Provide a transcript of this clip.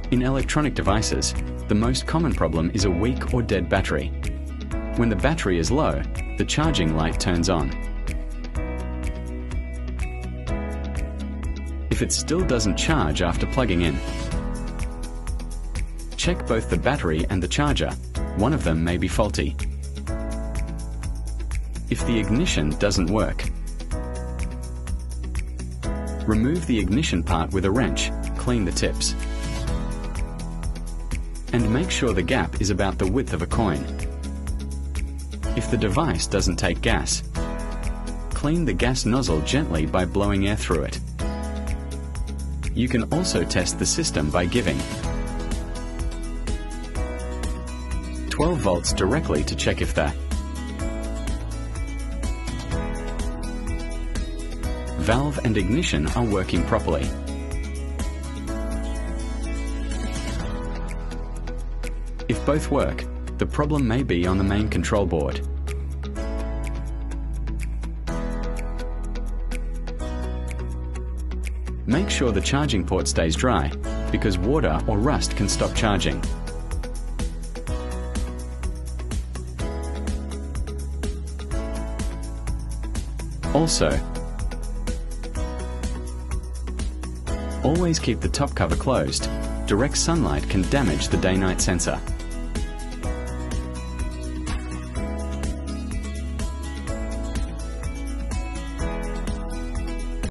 In electronic devices, the most common problem is a weak or dead battery. When the battery is low, the charging light turns on. If it still doesn't charge after plugging in, check both the battery and the charger. One of them may be faulty. If the ignition doesn't work, remove the ignition part with a wrench, clean the tips, and make sure the gap is about the width of a coin. If the device doesn't take gas, clean the gas nozzle gently by blowing air through it. You can also test the system by giving 12 volts directly to check if the valve and ignition are working properly. If both work, the problem may be on the main control board. Make sure the charging port stays dry, because water or rust can stop charging. Also, always keep the top cover closed. Direct sunlight can damage the day-night sensor.